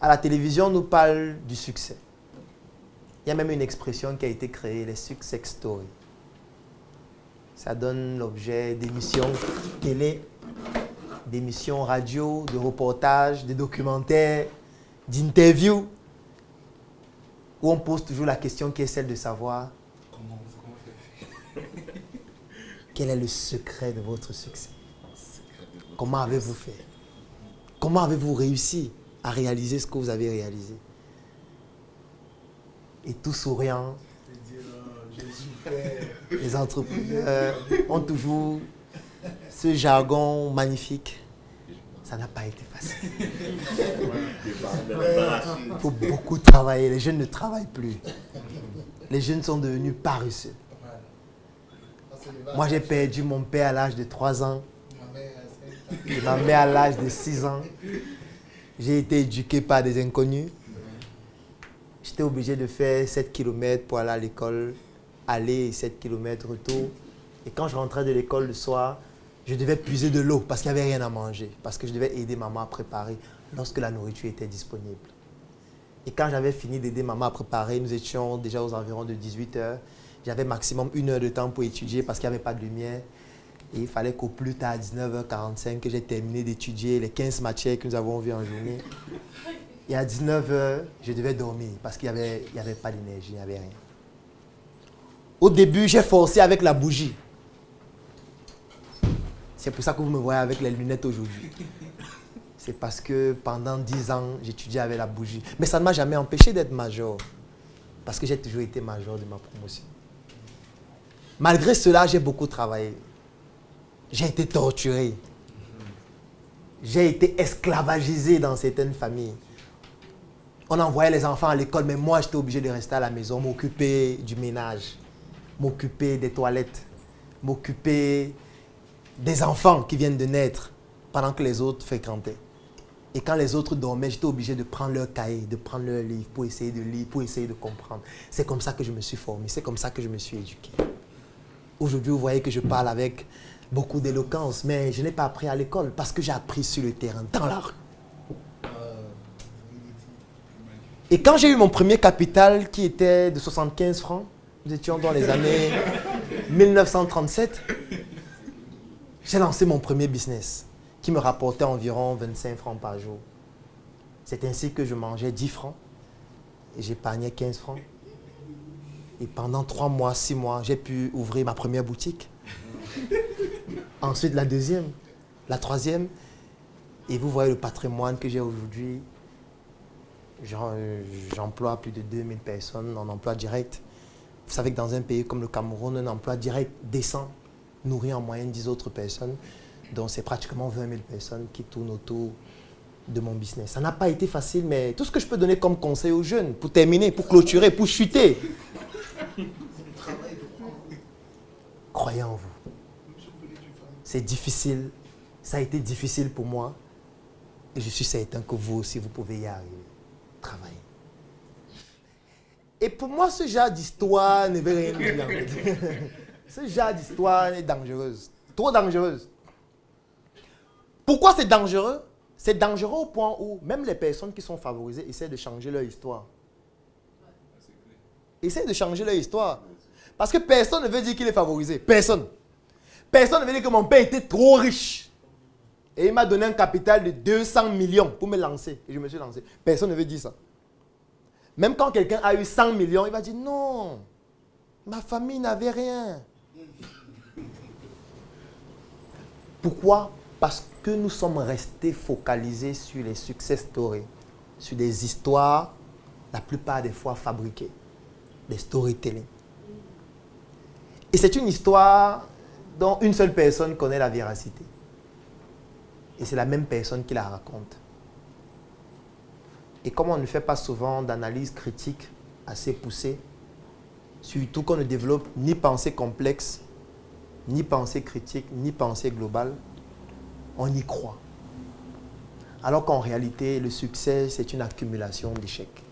À la télévision, on nous parle du succès. Il y a même une expression qui a été créée, les success stories. Ça donne l'objet d'émissions télé, d'émissions radio, de reportages, de documentaires, d'interviews, où on pose toujours la question qui est celle de savoir comment quel est le secret de votre succès. Comment avez-vous fait? Comment avez-vous réussi à réaliser ce que vous avez réalisé? Et tout souriant, les entrepreneurs ont toujours ce jargon magnifique. Ça n'a pas été facile. Il faut beaucoup travailler. Les jeunes ne travaillent plus. Les jeunes sont devenus paresseux. Moi, j'ai perdu mon père à l'âge de 3 ans. Et ma mère à l'âge de 6 ans. J'ai été éduqué par des inconnus. J'étais obligé de faire 7 km pour aller à l'école. Aller et 7 km retour. Et quand je rentrais de l'école le soir, je devais puiser de l'eau parce qu'il n'y avait rien à manger. Parce que je devais aider maman à préparer lorsque la nourriture était disponible. Et quand j'avais fini d'aider maman à préparer, nous étions déjà aux environs de 18 heures. J'avais maximum 1 heure de temps pour étudier parce qu'il n'y avait pas de lumière. Et il fallait qu'au plus tard, à 19h45, que j'ai terminé d'étudier les 15 matières que nous avons vues en journée. Et à 19h, je devais dormir parce qu'il n'y avait pas d'énergie, il n'y avait rien. Au début, j'ai forcé avec la bougie. C'est pour ça que vous me voyez avec les lunettes aujourd'hui. C'est parce que pendant 10 ans, j'étudiais avec la bougie. Mais ça ne m'a jamais empêché d'être major. Parce que j'ai toujours été major de ma promotion. Malgré cela, j'ai beaucoup travaillé. J'ai été torturé. J'ai été esclavagisé dans certaines familles. On envoyait les enfants à l'école, mais moi, j'étais obligé de rester à la maison, m'occuper du ménage, m'occuper des toilettes, m'occuper des enfants qui viennent de naître pendant que les autres fréquentaient. Et quand les autres dormaient, j'étais obligé de prendre leur cahier, de prendre leur livre pour essayer de lire, pour essayer de comprendre. C'est comme ça que je me suis formé, c'est comme ça que je me suis éduqué. Aujourd'hui, vous voyez que je parle avec beaucoup d'éloquence, mais je n'ai pas appris à l'école parce que j'ai appris sur le terrain, dans la rue. Et quand j'ai eu mon premier capital qui était de 75 francs, nous étions dans les années 1937, j'ai lancé mon premier business qui me rapportait environ 25 francs par jour. C'est ainsi que je mangeais 10 francs et j'épargnais 15 francs. Et pendant 3 mois, 6 mois, j'ai pu ouvrir ma première boutique. Ensuite, la deuxième, la troisième. Et vous voyez le patrimoine que j'ai aujourd'hui. J'emploie plus de 2000 personnes en emploi direct. Vous savez que dans un pays comme le Cameroun, un emploi direct décent nourrit en moyenne 10 autres personnes. Donc c'est pratiquement 20 000 personnes qui tournent autour de mon business. Ça n'a pas été facile, mais tout ce que je peux donner comme conseil aux jeunes, pour terminer, pour clôturer, pour chuter, croyez en vous. C'est difficile. Ça a été difficile pour moi. Et je suis certain que vous aussi, vous pouvez y arriver. Travailler. Et pour moi, ce genre d'histoire ne veut rien dire. En fait. Ce genre d'histoire est dangereuse. Trop dangereuse. Pourquoi c'est dangereux? C'est dangereux au point où même les personnes qui sont favorisées essaient de changer leur histoire. Essaient de changer leur histoire. Parce que personne ne veut dire qu'il est favorisé. Personne. Personne ne veut dire que mon père était trop riche. Et il m'a donné un capital de 200 millions pour me lancer. Et je me suis lancé. Personne ne veut dire ça. Même quand quelqu'un a eu 100 millions, il va dire non, ma famille n'avait rien. Pourquoi? Parce que nous sommes restés focalisés sur les success stories, sur des histoires, la plupart des fois fabriquées, des storytelling. Et c'est une histoire dont une seule personne connaît la véracité. Et c'est la même personne qui la raconte. Et comme on ne fait pas souvent d'analyse critique assez poussée, surtout qu'on ne développe ni pensée complexe, ni pensée critique, ni pensée globale, on y croit. Alors qu'en réalité, le succès, c'est une accumulation d'échecs.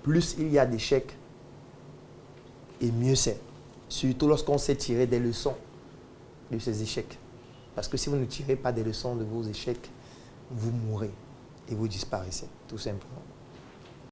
Plus il y a d'échecs, et mieux c'est. Surtout lorsqu'on sait tirer des leçons de ces échecs. Parce que si vous ne tirez pas des leçons de vos échecs, vous mourrez. et vous disparaissez, tout simplement.